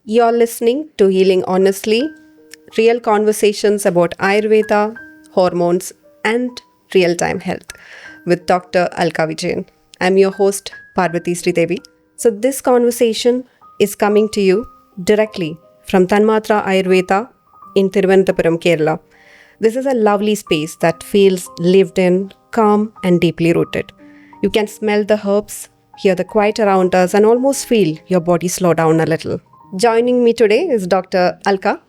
You're listening to Healing Honestly, real conversations about Ayurveda, hormones, and real time health with Dr. Alka Vijayan. I'm your host, Parvathy Sridevi. So, this conversation is coming to you directly from Tanmatra Ayurveda in Thiruvananthapuram, Kerala. This is a lovely space that feels lived in, calm, and deeply rooted. You can smell the herbs, hear the quiet around us, and almost feel your body slow down a little. Joining me today is Dr. Alka.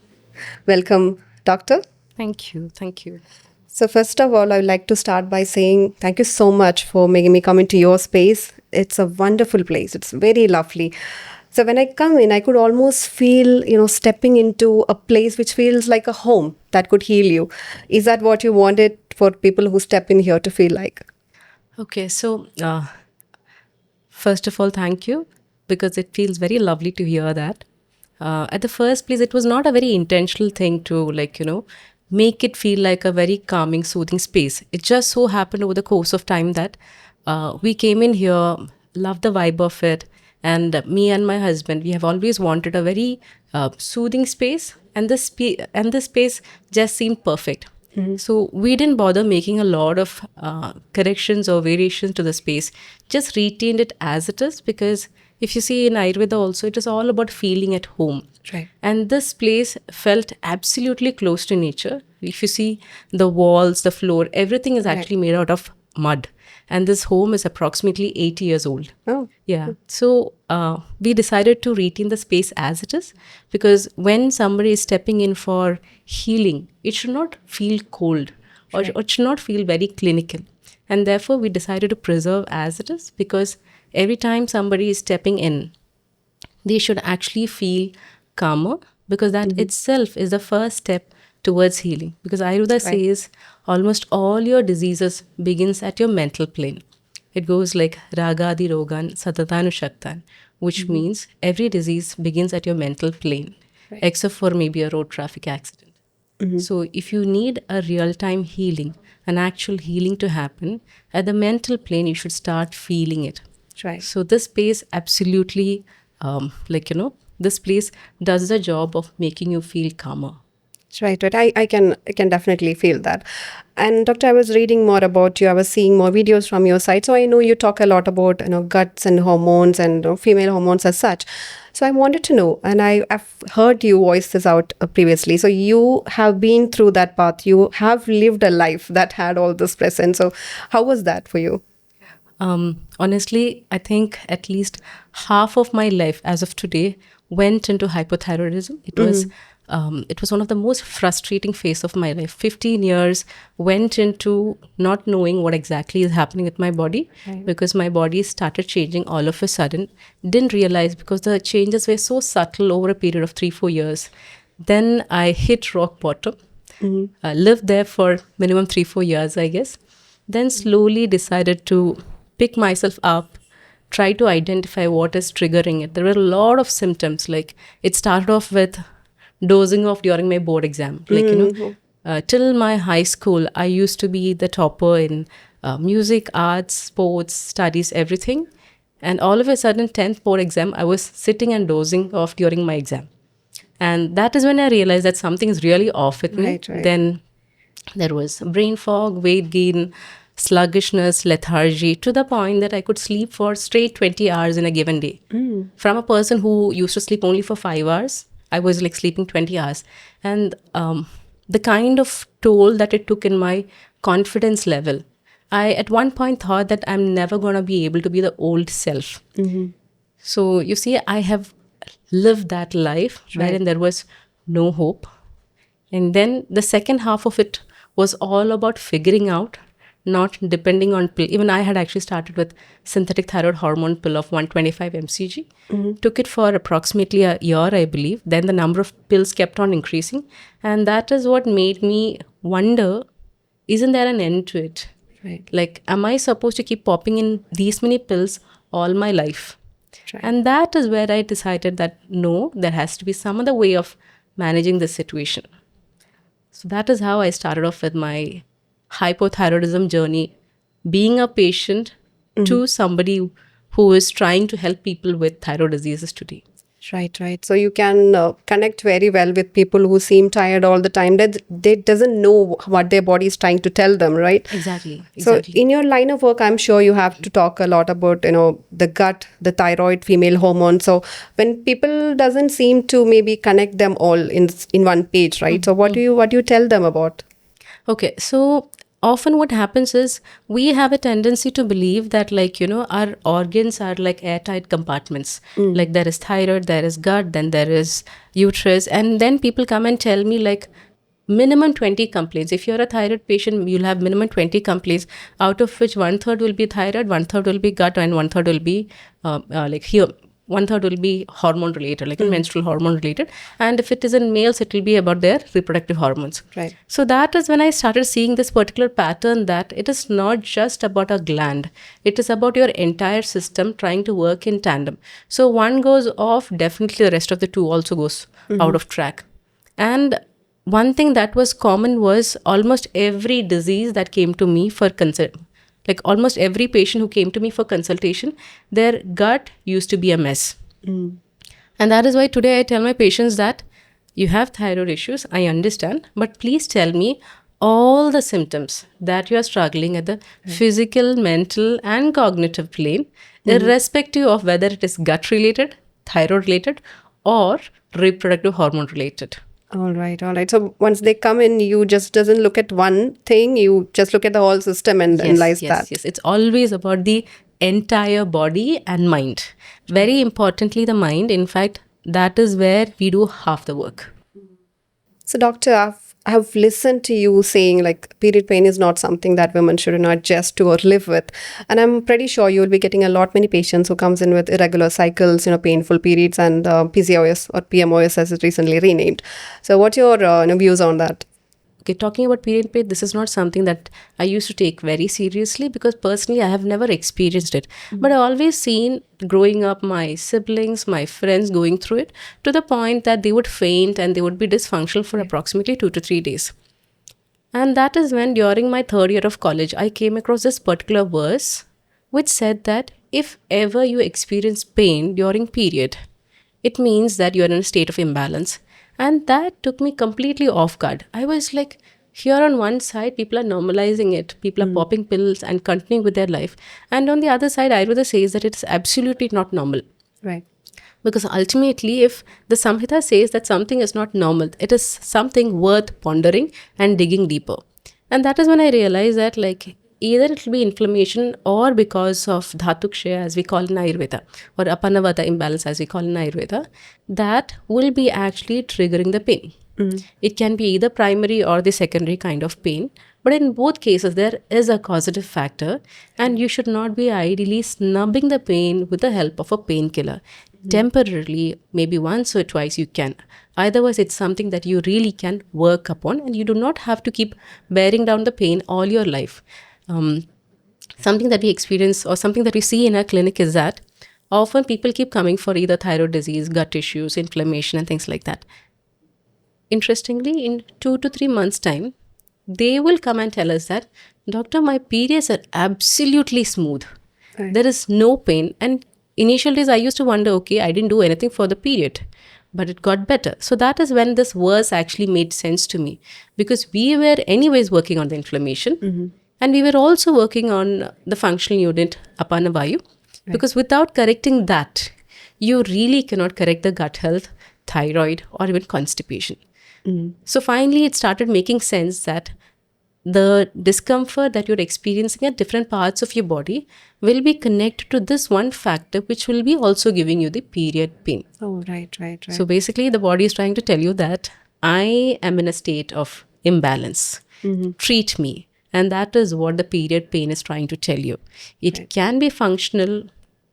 Welcome, Doctor. Thank you. Thank you. So, first of all, I would like to start by saying thank you so much for making me come into your space. It's a wonderful place, it's very lovely. So, when I come in, I could almost feel, stepping into a place which feels like a home that could heal you. Is that what you wanted for people who step in here to feel like? Okay, so first of all, thank you because it feels very lovely to hear that. At the first place, it was not a very intentional thing to, make it feel like a very calming, soothing space. It just so happened over the course of time that we came in here, loved the vibe of it, and me and my husband, we have always wanted a very soothing space, and this space just seemed perfect. So we didn't bother making a lot of corrections or variations to the space, just retained it as it is, because if you see in Ayurveda also, it is all about feeling at home. Right. And this place felt absolutely close to nature. If you see the walls, the floor, everything is actually made out of mud. And this home is approximately 80 years old. Oh. Yeah. So we decided to retain the space as it is, because when somebody is stepping in for healing, it should not feel cold or it should not feel very clinical. And therefore, we decided to preserve as it is, because every time somebody is stepping in, they should actually feel calmer, because that itself is the first step towards healing. Because Ayurveda says almost all your diseases begins at your mental plane. It goes like Ragadi Rogan Satatanu Shaktan, which means every disease begins at your mental plane, except for maybe a road traffic accident. So if you need a real-time healing, an actual healing to happen, at the mental plane, you should start feeling it. Right. So this space absolutely, this place does the job of making you feel calmer. Right. I can definitely feel that. And Doctor, I was reading more about you. I was seeing more videos from your site. So I know you talk a lot about guts and hormones and female hormones as such. So I wanted to know, and I've heard you voice this out previously. So you have been through that path. You have lived a life that had all this present. So how was that for you? Honestly, I think at least half of my life as of today went into hypothyroidism. It was one of the most frustrating phase of my life. 15 years went into not knowing what exactly is happening with my body, because my body started changing all of a sudden. Didn't realize, because the changes were so subtle over a period of 3-4 years. Then I hit rock bottom. Lived there for minimum 3-4 years, I guess. Then slowly decided to pick myself up, try to identify what is triggering it. There were a lot of symptoms. Like, it started off with dozing off during my board exam. Till my high school, I used to be the topper in music, arts, sports, studies, everything. And all of a sudden, 10th board exam, I was sitting and dozing off during my exam. And that is when I realized that something is really off with me. Right. Then there was brain fog, weight gain, sluggishness, lethargy, to the point that I could sleep for straight 20 hours in a given day. From a person who used to sleep only for 5 hours, I was like sleeping 20 hours. And the kind of toll that it took in my confidence level, I at one point thought that I'm never going to be able to be the old self. So you see, I have lived that life wherein there was no hope. And then the second half of it was all about figuring out, not depending on pill. Even I had actually started with synthetic thyroid hormone pill of 125 mcg. Took it for approximately a year, I believe. Then the number of pills kept on increasing. And that is what made me wonder, isn't there an end to it? Right. Like, am I supposed to keep popping in these many pills all my life? Right. And that is where I decided that no, there has to be some other way of managing this situation. So that is how I started off with my hypothyroidism journey, being a patient to somebody who is trying to help people with thyroid diseases today. Right, right. So you can connect very well with people who seem tired all the time. That they doesn't know what their body is trying to tell them, right? Exactly, So exactly. in your line of work, I'm sure you have to talk a lot about, the gut, the thyroid, female hormone. So when people doesn't seem to maybe connect them all in one page, right? So what do you tell them about? Okay, so often what happens is we have a tendency to believe that, like, our organs are like airtight compartments. Like there is thyroid, there is gut, then there is uterus, and then people come and tell me like minimum 20 complaints. If you're a thyroid patient, you'll have minimum 20 complaints, out of which one third will be thyroid, one third will be gut, and one third will be like here. One third will be hormone related, like a menstrual hormone related. And if it is in males, it will be about their reproductive hormones. Right. So that is when I started seeing this particular pattern, that it is not just about a gland. It is about your entire system trying to work in tandem. So one goes off, definitely the rest of the two also goes out of track. And one thing that was common was almost every disease that came to me for like almost every patient who came to me for consultation, their gut used to be a mess. And that is why today I tell my patients that you have thyroid issues, I understand, but please tell me all the symptoms that you are struggling at the physical, mental, and cognitive plane, irrespective of whether it is gut related, thyroid related, or reproductive hormone related. All right, all right. So once they come in, you just doesn't look at one thing, you just look at the whole system and analyze that. Yes. It's always about the entire body and mind. Very importantly, the mind. In fact, that is where we do half the work. So, doctor, I've listened to you saying like period pain is not something that women should adjust to or live with, and I'm pretty sure you will be getting a lot many patients who comes in with irregular cycles, painful periods, and PCOS or PMOS as it's recently renamed. So, what's your views on that? Okay, talking about period pain, this is not something that I used to take very seriously, because personally I have never experienced it. But I always seen growing up my siblings, my friends going through it, to the point that they would faint and they would be dysfunctional for approximately 2 to 3 days. And that is when, during my third year of college, I came across this particular verse which said that if ever you experience pain during period, it means that you are in a state of imbalance. And that took me completely off guard. I was like, here on one side, people are normalizing it. People are popping pills and continuing with their life. And on the other side, Ayurveda says that it's absolutely not normal. Right. Because ultimately, if the Samhita says that something is not normal, it is something worth pondering and digging deeper. And that is when I realized that, like, either it will be inflammation or because of dhatukshay, as we call in Ayurveda, or apanavata imbalance, as we call in Ayurveda, that will be actually triggering the pain. It can be either primary or the secondary kind of pain. But in both cases, there is a causative factor, and you should not be ideally snubbing the pain with the help of a painkiller. Temporarily, maybe once or twice you can. Otherwise, it's something that you really can work upon, and you do not have to keep bearing down the pain all your life. Something that we experience or something that we see in our clinic is that often people keep coming for either thyroid disease, gut issues, inflammation, and things like that. Interestingly, in 2 to 3 months' time, they will come and tell us that, doctor, my periods are absolutely smooth. Right. There is no pain. And initial days, I used to wonder, okay, I didn't do anything for the period, but it got better. So that is when this verse actually made sense to me, because we were anyways working on the inflammation, and we were also working on the functional unit Apanavayu, because without correcting that, you really cannot correct the gut health, thyroid, or even constipation. So finally, it started making sense that the discomfort that you're experiencing at different parts of your body will be connected to this one factor, which will be also giving you the period pain. Oh, right. So basically, the body is trying to tell you that I am in a state of imbalance. Treat me. And that is what the period pain is trying to tell you. It can be functional,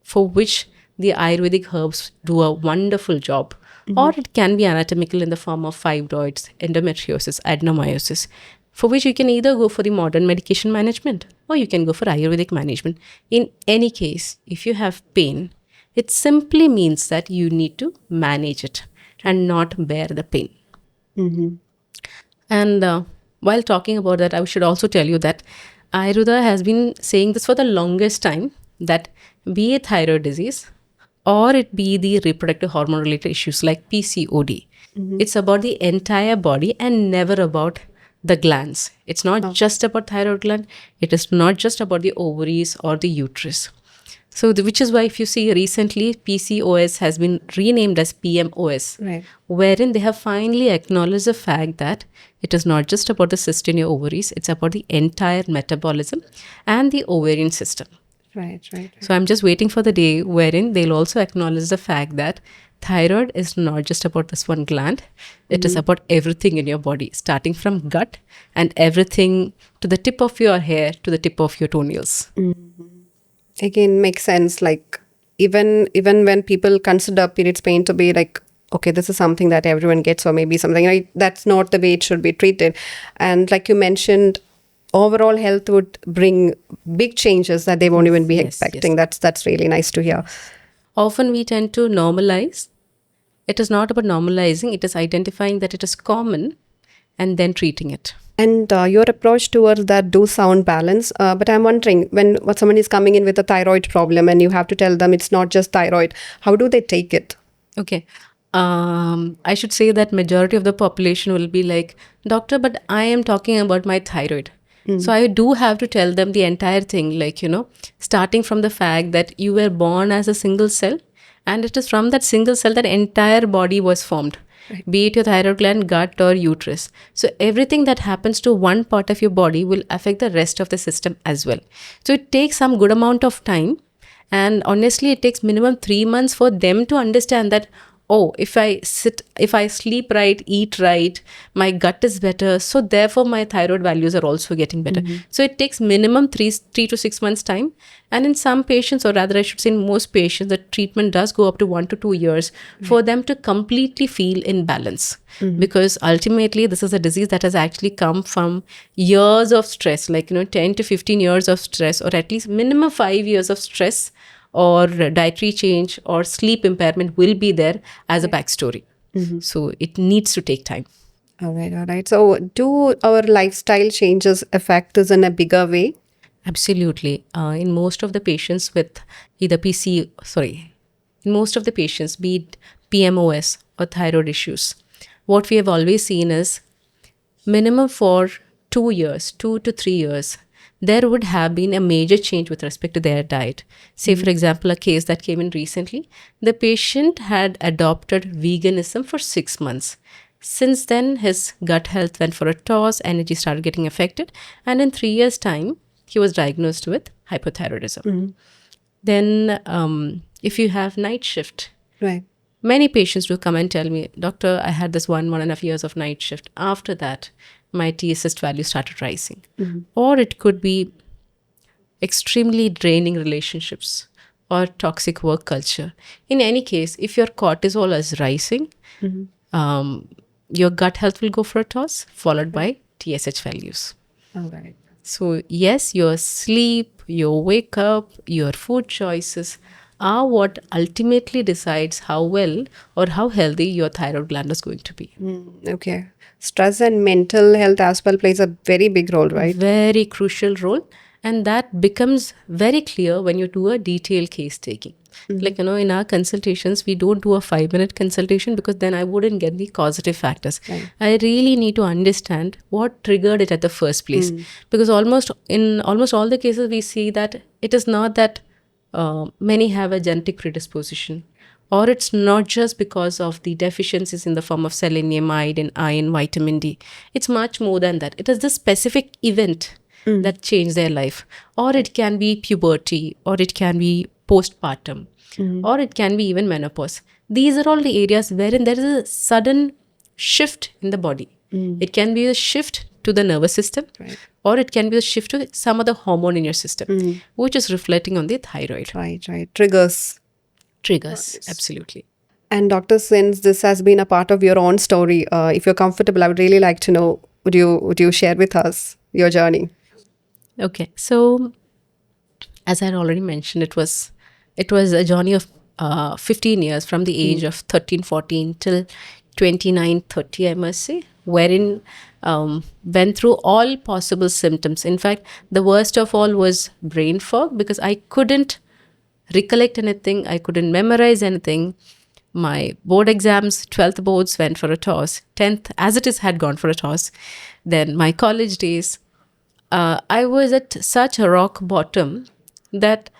for which the Ayurvedic herbs do a wonderful job. Or it can be anatomical in the form of fibroids, endometriosis, adenomyosis, for which you can either go for the modern medication management or you can go for Ayurvedic management. In any case, if you have pain, it simply means that you need to manage it and not bear the pain. And while talking about that, I should also tell you that Ayurveda has been saying this for the longest time, that be it thyroid disease, or it be the reproductive hormone related issues like PCOD. It's about the entire body and never about the glands. It's not just about thyroid gland. It is not just about the ovaries or the uterus. So, which is why if you see recently, PCOS has been renamed as PMOS, Right. wherein they have finally acknowledged the fact that it is not just about the cyst in your ovaries, it's about the entire metabolism and the ovarian system. Right. Right. So I'm just waiting for the day wherein they'll also acknowledge the fact that thyroid is not just about this one gland. It is about everything in your body, starting from gut and everything to the tip of your hair to the tip of your toenails. Again, makes sense. Like even when people consider periods pain to be like, okay, this is something that everyone gets, or maybe something, right? That's not the way it should be treated. And like you mentioned, overall health would bring big changes that they won't even be Yes, expecting. That's really nice to hear. Often we tend to normalize. It is not about normalizing, it is identifying that it is common and then treating it. And your approach towards that do sound balanced. But I'm wondering, when someone is coming in with a thyroid problem and you have to tell them it's not just thyroid, how do they take it? Okay. I should say that majority of the population will be like, doctor, but I am talking about my thyroid. So I do have to tell them the entire thing, like, starting from the fact that you were born as a single cell, and it is from that single cell that entire body was formed. Be it your thyroid gland, gut, or uterus. So everything that happens to one part of your body will affect the rest of the system as well. So it takes some good amount of time, and honestly, it takes minimum 3 months for them to understand that, oh, if I sleep right, eat right, my gut is better. So therefore, my thyroid values are also getting better. So it takes minimum three to 6 months time. And in some patients, or rather I should say in most patients, the treatment does go up to 1 to 2 years for them to completely feel in balance. Because ultimately, this is a disease that has actually come from years of stress, like, 10 to 15 years of stress, or at least minimum 5 years of stress, or dietary change or sleep impairment will be there as a backstory. So it needs to take time. All right. So do our lifestyle changes affect this in a bigger way? Absolutely. In most of the patients with either in most of the patients, be it PMOS or thyroid issues, what we have always seen is minimum for 2 to 3 years, there would have been a major change with respect to their diet. Say, for example, a case that came in recently, the patient had adopted veganism for 6 months. Since then, his gut health went for a toss, energy started getting affected, and in 3 years' time, he was diagnosed with hypothyroidism. Then, if you have night shift, Right. many patients do come and tell me, doctor, I had this 1.5 years of night shift. After that, my TSS value started rising. Or it could be extremely draining relationships or toxic work culture. In any case, if your cortisol is rising, your gut health will go for a toss, followed by TSH values. All right. So, yes, your sleep, your wake up, your food choices are what ultimately decides how well or how healthy your thyroid gland is going to be. Okay. Stress and mental health as well plays a very big role, right? Very crucial role. And that becomes very clear when you do a detailed case taking. Like, in our consultations, we don't do a 5-minute consultation because then I wouldn't get the causative factors. Right. I really need to understand what triggered it at the first place. Because in almost all the cases, we see that it is not that many have a genetic predisposition, or it's not just because of the deficiencies in the form of selenium, iodine, iron, vitamin D. It's much more than that. It is the specific event that changed their life, or it can be puberty, or it can be postpartum, or it can be even menopause. These are all the areas wherein there is a sudden shift in the body. It can be a shift to the nervous system, Right. or it can be a shift to some other hormone in your system, which is reflecting on the thyroid. Right. Triggers. Triggers, absolutely. And Dr. Since this has been a part of your own story, if you're comfortable, I would really like to know, would you share with us your journey? Okay, so as I had already mentioned, it was a journey of 15 years from the age of 13, 14 till 29, 30, I must say, wherein went through all possible symptoms. In fact, the worst of all was brain fog, because I couldn't recollect anything. I couldn't memorize anything. My board exams, 12th boards went for a toss. 10th, as it is, had gone for a toss. Then my college days, I was at such a rock bottom that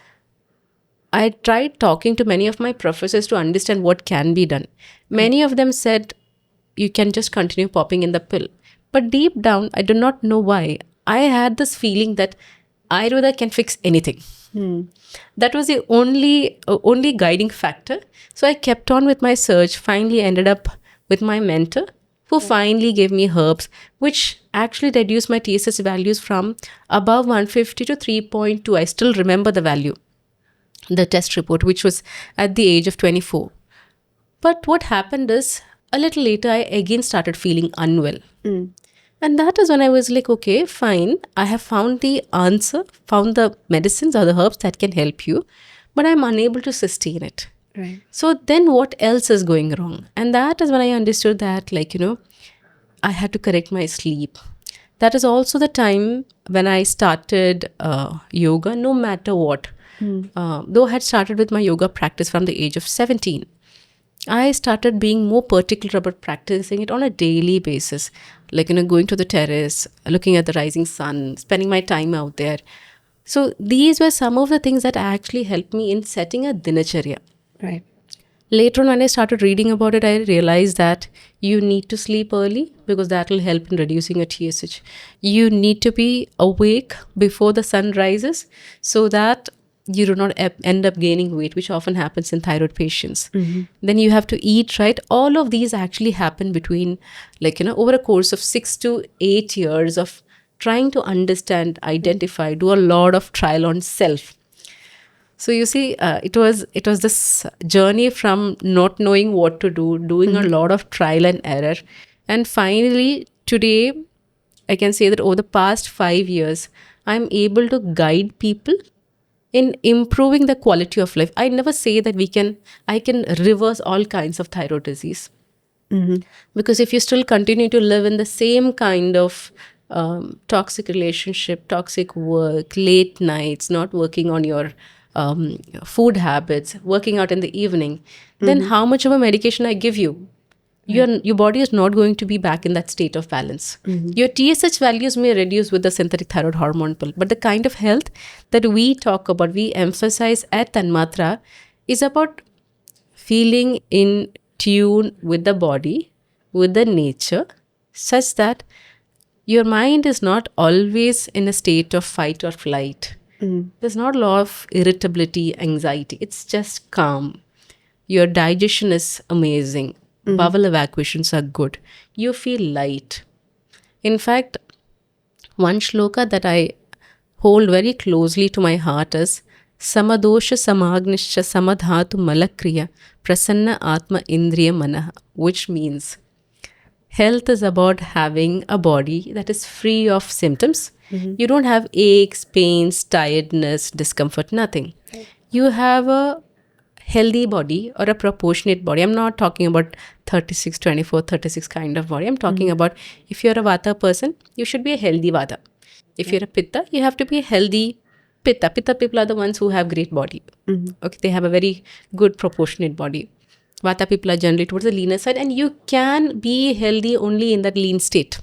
I tried talking to many of my professors to understand what can be done. Many of them said, you can just continue popping in the pill. But deep down, I do not know why. I had this feeling that Ayurveda can fix anything. That was the only guiding factor. So I kept on with my search, finally ended up with my mentor, who finally gave me herbs, which actually reduced my TSH values from above 150 to 3.2. I still remember the value, the test report, which was at the age of 24. But what happened is, a little later, I again started feeling unwell. And that is when I was like, okay, fine. I have found the answer, found the medicines or the herbs that can help you, but I'm unable to sustain it. Right. So then what else is going wrong? And that is when I understood that, I had to correct my sleep. That is also the time when I started yoga, no matter what. Though I had started with my yoga practice from the age of 17. I started being more particular about practicing it on a daily basis. Going to the terrace, looking at the rising sun, spending my time out there. So these were some of the things that actually helped me in setting a dinacharya. Right. Later on, when I started reading about it, I realized that you need to sleep early because that will help in reducing your TSH. You need to be awake before the sun rises so that you do not end up gaining weight, which often happens in thyroid patients. Then you have to eat right. All of these actually happen between, over a course of 6 to 8 years of trying to understand, identify, do a lot of trial on self. So you see, it was this journey from not knowing what to do, doing a lot of trial and error. And finally, today, I can say that over the past 5 years, I'm able to guide people in improving the quality of life. I never say that I can reverse all kinds of thyroid disease. Because if you still continue to live in the same kind of toxic relationship, toxic work, late nights, not working on your food habits, working out in the evening, then how much of a medication I give you? Your body is not going to be back in that state of balance. Your TSH values may reduce with the synthetic thyroid hormone pill, but the kind of health that we talk about, we emphasize at Tanmatra, is about feeling in tune with the body, with the nature, such that your mind is not always in a state of fight or flight. There's not a lot of irritability, anxiety. It's just calm. Your digestion is amazing. Bowel evacuations are good. You feel light. In fact, one shloka that I hold very closely to my heart is Samadosha Samagnisha Samadhatu Malakriya Prasanna Atma Indriya Manaha, which means health is about having a body that is free of symptoms. You don't have aches, pains, tiredness, discomfort, nothing. You have a healthy body or a proportionate body. I'm not talking about 36, 24, 36 kind of body. I'm talking about if you're a Vata person, you should be a healthy Vata. If you're a Pitta, you have to be a healthy Pitta. Pitta people are the ones who have great body. Okay, they have a very good proportionate body. Vata people are generally towards the leaner side, and you can be healthy only in that lean state.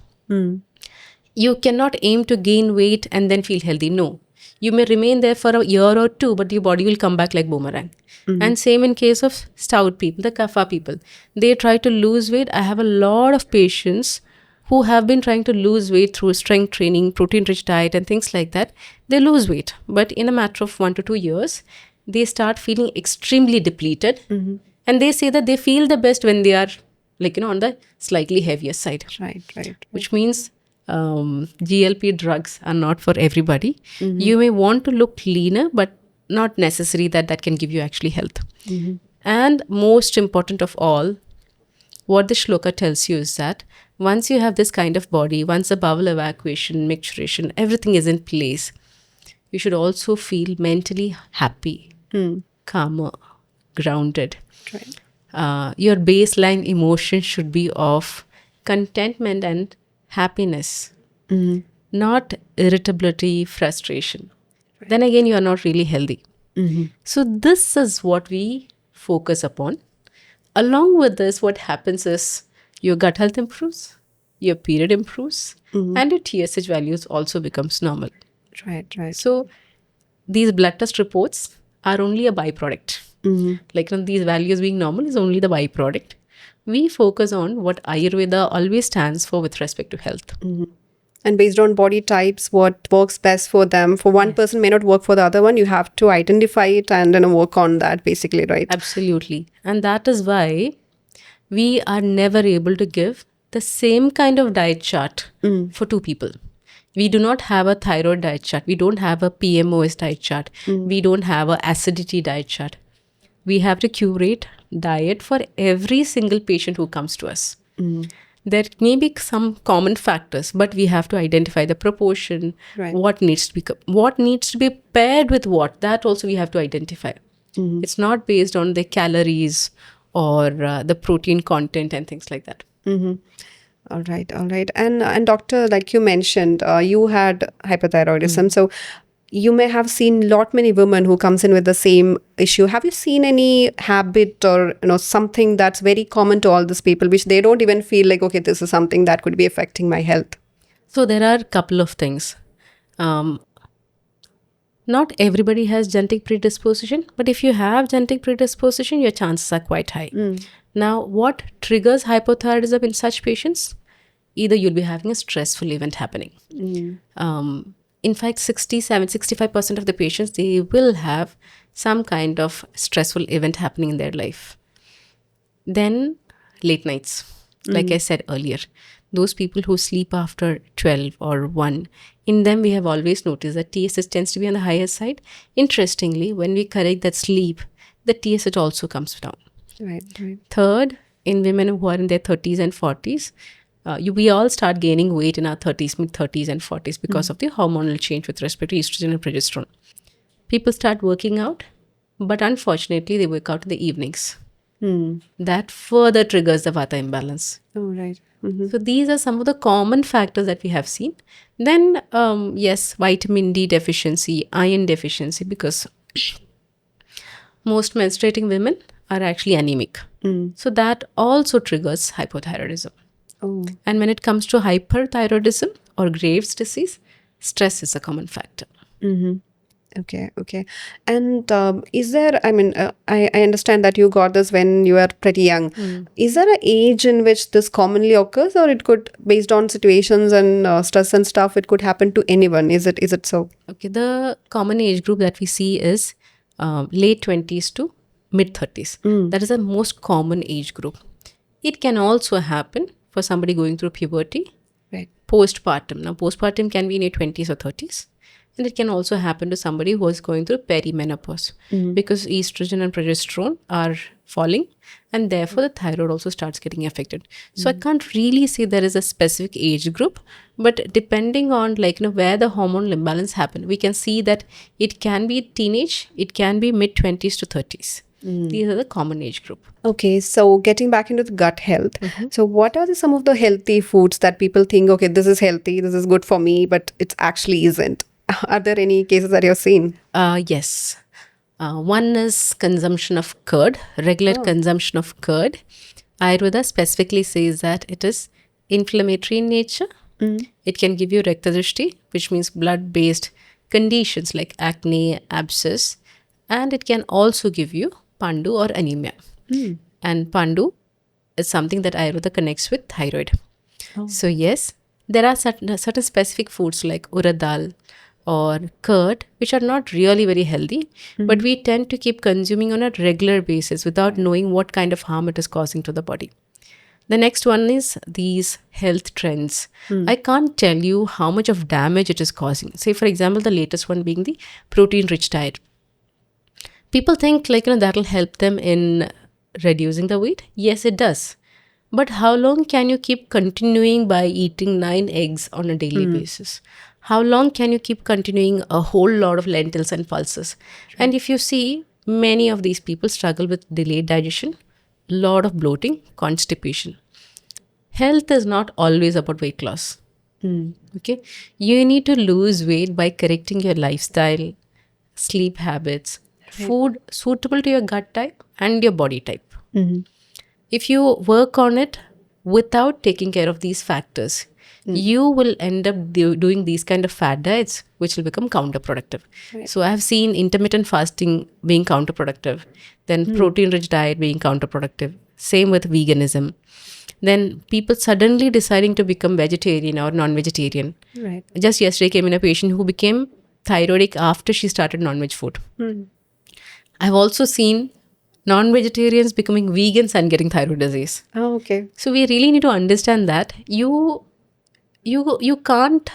You cannot aim to gain weight and then feel healthy. No. You may remain there for a year or two, but your body will come back like boomerang. And same in case of stout people, the kapha people. They try to lose weight. I have a lot of patients who have been trying to lose weight through strength training, protein-rich diet and things like that. They lose weight. But in a matter of 1 to 2 years, they start feeling extremely depleted. And they say that they feel the best when they are on the slightly heavier side. Right. Which means GLP drugs are not for everybody. You may want to look leaner, but not necessary that can give you actually health. And most important of all, what the shloka tells you is that once you have this kind of body, once the bowel evacuation, micturition, everything is in place, you should also feel mentally happy, calmer, grounded. Right. Your baseline emotion should be of contentment and happiness, not irritability, frustration. Then again, you are not really healthy. So this is what we focus upon. Along with this, what happens is your gut health improves, your period improves, and your TSH values also becomes normal. Right, right. So these blood test reports are only a byproduct. Like these values being normal is only the byproduct. We focus on what Ayurveda always stands for with respect to health. And based on body types, what works best for them. For one person may not work for the other one. You have to identify it and then work on that basically, right? Absolutely. And that is why we are never able to give the same kind of diet chart for two people. We do not have a thyroid diet chart. We don't have a PMOS diet chart. We don't have a acidity diet chart. We have to curate diet for every single patient who comes to us. There may be some common factors, but we have to identify the proportion, Right. what needs to be paired with what. That also we have to identify. It's not based on the calories or the protein content and things like that. All right, all right. And doctor, like you mentioned, you had hypothyroidism. So you may have seen lot many women who comes in with the same issue. Have you seen any habit or something that's very common to all these people, which they don't even feel like, okay, this is something that could be affecting my health? So there are a couple of things. Not everybody has genetic predisposition, but if you have genetic predisposition, your chances are quite high. Now, what triggers hypothyroidism in such patients? Either you'll be having a stressful event happening. In fact, 65% of the patients, they will have some kind of stressful event happening in their life. Then late nights, like I said earlier, those people who sleep after 12 or 1, in them we have always noticed that TSH tends to be on the higher side. Interestingly, when we correct that sleep, the TSH also comes down. Right, right. Third, in women who are in their 30s and 40s, we all start gaining weight in our 30s, mid-30s and 40s because of the hormonal change with respect to estrogen and progesterone. People start working out, but unfortunately, they work out in the evenings. That further triggers the vata imbalance. Oh, right. So these are some of the common factors that we have seen. Then, yes, vitamin D deficiency, iron deficiency, because most menstruating women are actually anemic. So that also triggers hypothyroidism. Oh. And when it comes to hyperthyroidism or Graves' disease, stress is a common factor. Okay, okay. And is there, I understand that you got this when you were pretty young. Is there an age in which this commonly occurs, or it could, based on situations and stress and stuff, it could happen to anyone? Is it so? Okay, the common age group that we see is late 20s to mid 30s. That is the most common age group. It can also happen for somebody going through puberty, Right. postpartum. Now, postpartum can be in your 20s or 30s. And it can also happen to somebody who is going through perimenopause because estrogen and progesterone are falling, and therefore the thyroid also starts getting affected. So I can't really say there is a specific age group, but depending on where the hormonal imbalance happen, we can see that it can be teenage, it can be mid 20s to 30s. These are the common age group. Okay, so getting back into the gut health. So what are some of the healthy foods that people think, okay, this is healthy, this is good for me, but it actually isn't? Are there any cases that you've seen? Yes. One is consumption of curd, regular consumption of curd. Ayurveda specifically says that it is inflammatory in nature. It can give you Raktadrishti, which means blood-based conditions like acne, abscess, and it can also give you Pandu or anemia. And Pandu is something that Ayurveda connects with thyroid. So yes, there are certain specific foods like urad dal or curd, which are not really very healthy, but we tend to keep consuming on a regular basis without knowing what kind of harm it is causing to the body. The next one is these health trends. I can't tell you how much of damage it is causing. Say, for example, the latest one being the protein-rich diet. People think that'll help them in reducing the weight. Yes, it does. But how long can you keep continuing by eating 9 eggs on a daily basis? How long can you keep continuing a whole lot of lentils and pulses? And if you see, many of these people struggle with delayed digestion, lot of bloating, constipation. Health is not always about weight loss. Okay, you need to lose weight by correcting your lifestyle, sleep habits, food suitable to your gut type and your body type. Mm-hmm. If you work on it without taking care of these factors, you will end up doing these kind of fad diets, which will become counterproductive. Right. So I have seen intermittent fasting being counterproductive, then protein-rich diet being counterproductive. Same with veganism. Then people suddenly deciding to become vegetarian or non-vegetarian. Right. Just yesterday came in a patient who became thyroidic after she started non-veg food. I've also seen non-vegetarians becoming vegans and getting thyroid disease. Oh, okay. So we really need to understand that you can't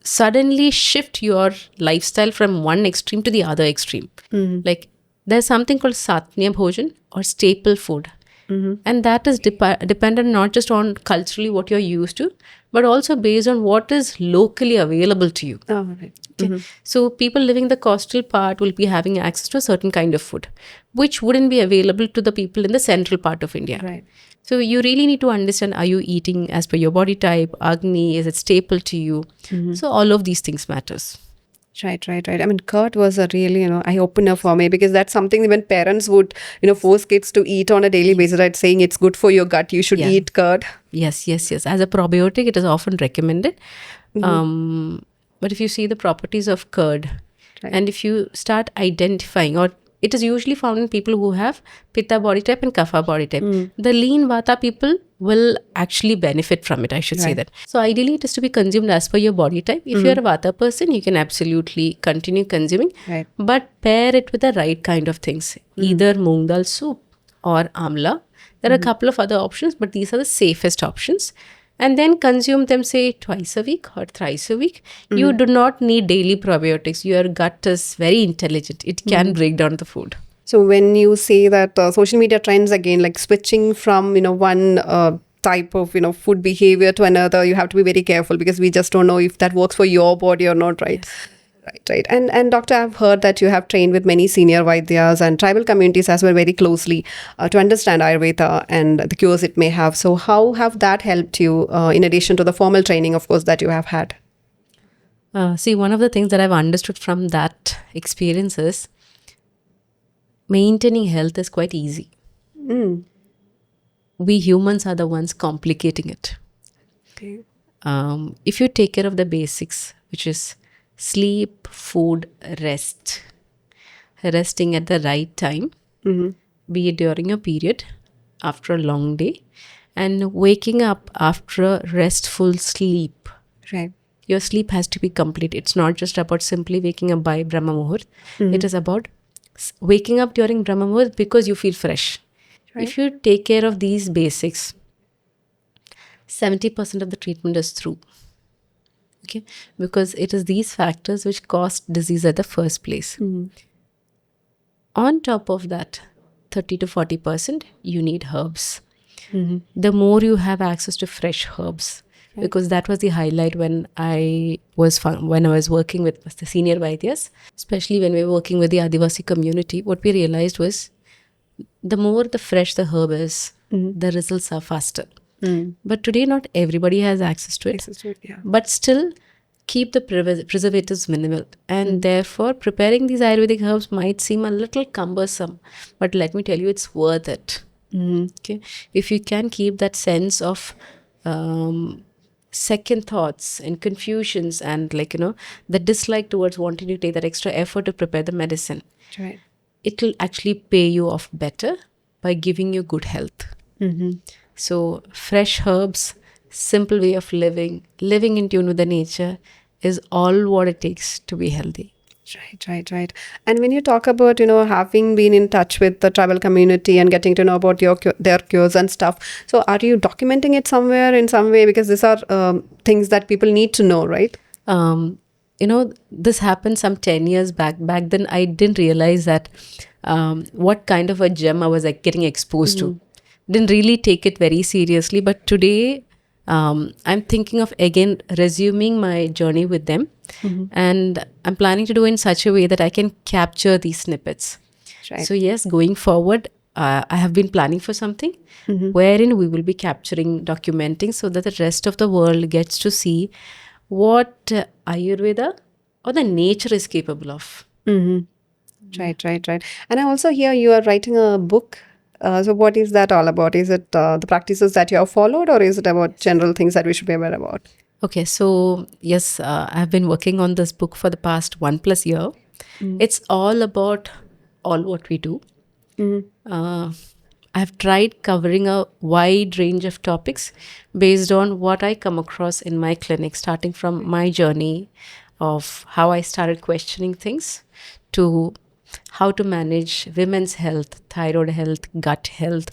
suddenly shift your lifestyle from one extreme to the other extreme. Like there's something called satnya bhojan or staple food. And that is dependent not just on culturally what you're used to, but also based on what is locally available to you. Oh, right. Okay. So people living the coastal part will be having access to a certain kind of food, which wouldn't be available to the people in the central part of India. Right. So you really need to understand, are you eating as per your body type, Agni, is it staple to you? So all of these things matters. Right. I mean, curd was a really, eye-opener for me, because that's something even parents would, force kids to eat on a daily basis, right? Saying it's good for your gut, you should eat curd. Yes. As a probiotic, it is often recommended. But if you see the properties of curd, and if you start identifying, or it is usually found in people who have Pitta body type and Kapha body type. The lean Vata people will actually benefit from it, I should say that. So ideally, it is to be consumed as per your body type. If you're a Vata person, you can absolutely continue consuming, but pair it with the right kind of things, either moong dal soup or amla. There are a couple of other options, but these are the safest options. And then consume them, say, twice a week or thrice a week. You do not need daily probiotics. Your gut is very intelligent. It can break down the food. So when you say that social media trends again, like switching from, one type of, food behavior to another, you have to be very careful, because we just don't know if that works for your body or not, right? Yes. Right. And doctor, I've heard that you have trained with many senior Vaidyas and tribal communities as well very closely to understand Ayurveda and the cures it may have. So how have that helped you in addition to the formal training, of course, that you have had? See, one of the things that I've understood from that experience is maintaining health is quite easy. We humans are the ones complicating it. Okay. If you take care of the basics, which is sleep, food, resting at the right time, be it during your period, after a long day, and waking up after a restful sleep. Right. Your sleep has to be complete. It's not just about simply waking up by Brahma Muhurt. It is about waking up during Brahma Muhurt because you feel fresh. Right. If you take care of these basics, 70% of the treatment is through. Okay, because it is these factors which cause disease at the first place. On top of that, 30 to 40%, you need herbs. The more you have access to fresh herbs, because that was the highlight when I was working with the senior Vaidyas, especially when we were working with the Adivasi community. What we realized was, the more the fresh the herb is, the results are faster. But today, not everybody has access to it. But still, keep the preservatives minimal. And therefore, preparing these Ayurvedic herbs might seem a little cumbersome. But let me tell you, it's worth it. Okay, if you can keep that sense of second thoughts and confusions and the dislike towards wanting to take that extra effort to prepare the medicine, it will actually pay you off better by giving you good health. So fresh herbs, simple way of living in tune with the nature is all what it takes to be healthy. Right. And when you talk about, having been in touch with the tribal community and getting to know about their cures and stuff, so are you documenting it somewhere in some way? Because these are things that people need to know, right? This happened some 10 years back. Back then, I didn't realize that what kind of a gem I was getting exposed to. Didn't really take it very seriously. But today, I'm thinking of again resuming my journey with them. And I'm planning to do in such a way that I can capture these snippets. So yes, going forward, I have been planning for something wherein we will be documenting so that the rest of the world gets to see what Ayurveda or the nature is capable of. Right. And I also hear you are writing a book. So what is that all about? Is it the practices that you have followed, or is it about general things that we should be aware about? Okay, so yes, I've been working on this book for the past 1+ year. It's all about all what we do. Uh, I've tried covering a wide range of topics based on what I come across in my clinic, starting from my journey of how I started questioning things to how to manage women's health, thyroid health, gut health,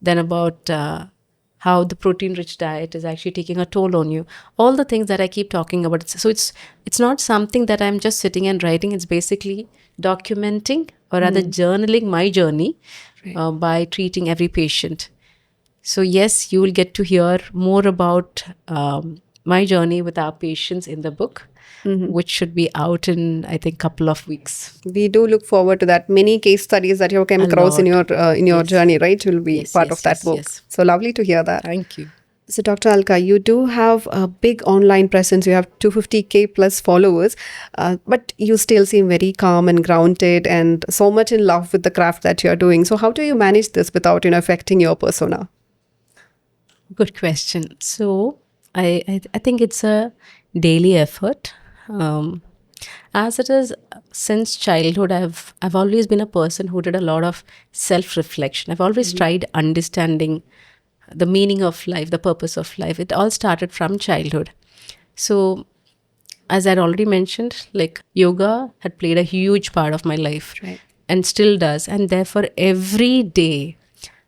then about how the protein rich diet is actually taking a toll on you, all the things that I keep talking about. So it's not something that I'm just sitting and writing. It's basically documenting, or rather journaling my journey by treating every patient. So yes, you will get to hear more about my journey with our patients in the book, which should be out in, I think, couple of weeks. We do look forward to that. Many case studies that you came A across in lot. your Yes. journey, right? Will be Yes, part yes, of that yes, book. yes. So lovely to hear that. Thank you. So, Dr. Alka, you do have a big online presence. You have 250K plus followers, but you still seem very calm and grounded and so much in love with the craft that you're doing. So, how do you manage this without, affecting your persona? Good question. So I think it's a daily effort. As it is, since childhood, I've always been a person who did a lot of self reflection. I've always tried understanding the meaning of life, the purpose of life. It all started from childhood. So as I'd already mentioned, like yoga had played a huge part of my life, Right. and still does. And therefore, every day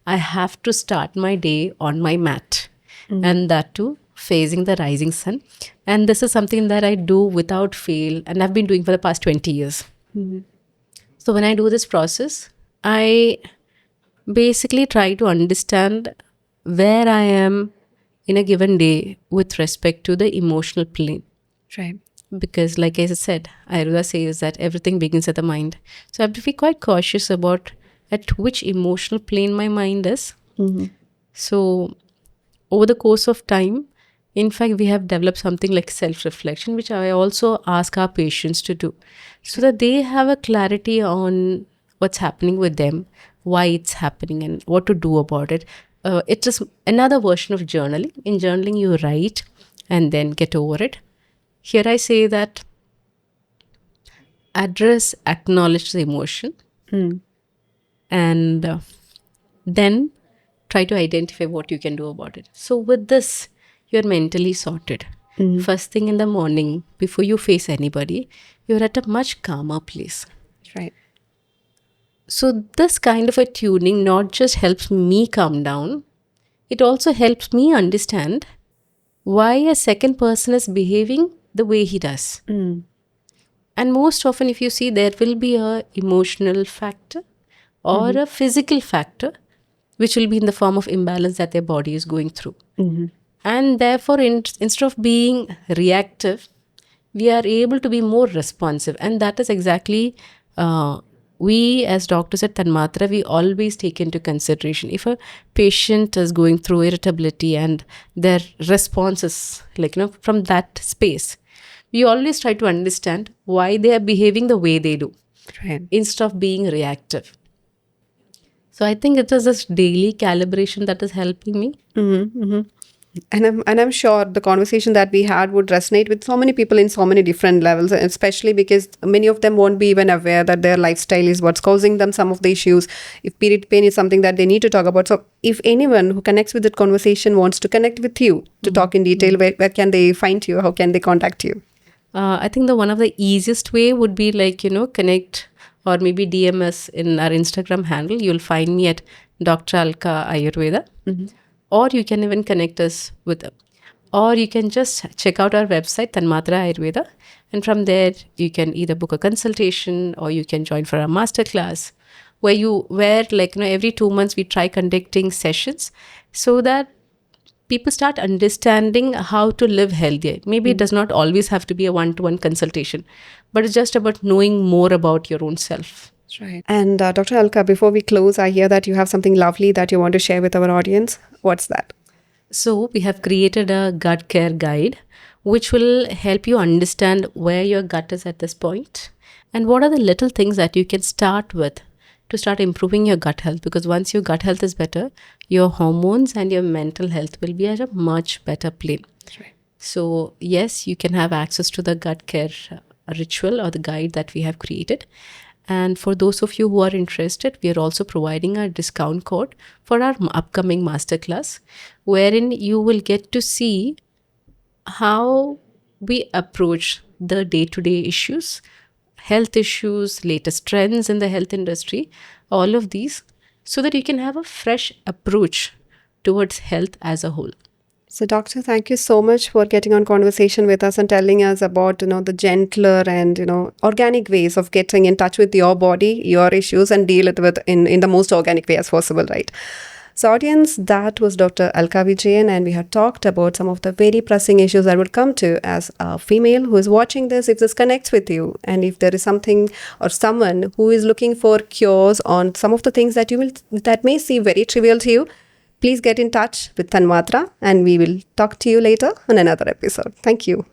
I have to start my day on my mat, and that too facing the rising sun. And this is something that I do without fail, and I've been doing for the past 20 years. So when I do this process, I basically try to understand where I am in a given day with respect to the emotional plane. Right. Because like I said, Ayurveda says that everything begins at the mind. So I have to be quite cautious about at which emotional plane my mind is. So over the course of time, in fact, we have developed something like self-reflection, which I also ask our patients to do, so that they have a clarity on what's happening with them, why it's happening, and what to do about it. It is another version of journaling. In journaling, you write and then get over it. Here I say that address, acknowledge the emotion, and then try to identify what you can do about it. So with this, you're mentally sorted. First thing in the morning, before you face anybody, you're at a much calmer place. Right. So this kind of a tuning not just helps me calm down, it also helps me understand why a second person is behaving the way he does. And most often, if you see, there will be a emotional factor or a physical factor, which will be in the form of imbalance that their body is going through. And therefore, instead of being reactive, we are able to be more responsive. And that is exactly we as doctors at Tanmatra, we always take into consideration. If a patient is going through irritability and their response is like, from that space, we always try to understand why they are behaving the way they do, Right. instead of being reactive. So I think it is this daily calibration that is helping me. And I'm sure the conversation that we had would resonate with so many people in so many different levels, and especially because many of them won't be even aware that their lifestyle is what's causing them some of the issues. If period pain is something that they need to talk about. So if anyone who connects with that conversation wants to connect with you to talk in detail, where can they find you? How can they contact you? I think the one of the easiest way would be like, connect or maybe DM us in our Instagram handle. You'll find me at Dr. Alka Ayurveda. Or you can even connect us with, or you can just check out our website, Tanmatra Ayurveda. And from there, you can either book a consultation or you can join for a masterclass where every 2 months we try conducting sessions so that people start understanding how to live healthier. Maybe it does not always have to be a one-to-one consultation, but it's just about knowing more about your own self. Right. And Dr. Alka, before we close, I hear that you have something lovely that you want to share with our audience. What's that? So we have created a gut care guide, which will help you understand where your gut is at this point And what are the little things that you can start with to start improving your gut health? Because once your gut health is better, your hormones and your mental health will be at a much better plane. That's right. So yes, you can have access to the gut care ritual or the guide that we have created. And for those of you who are interested, we are also providing a discount code for our upcoming masterclass, wherein you will get to see how we approach the day-to-day issues, health issues, latest trends in the health industry, all of these, so that you can have a fresh approach towards health as a whole. So, doctor, thank you so much for getting on conversation with us and telling us about, the gentler and, organic ways of getting in touch with your body, your issues, and deal it with in the most organic way as possible, right? So, audience, that was Dr. Alka Vijayan, and we had talked about some of the very pressing issues that would come to as a female who is watching this, if this connects with you, and if there is something or someone who is looking for cures on some of the things that may seem very trivial to you. Please get in touch with Tanmatra, and we will talk to you later on another episode. Thank you.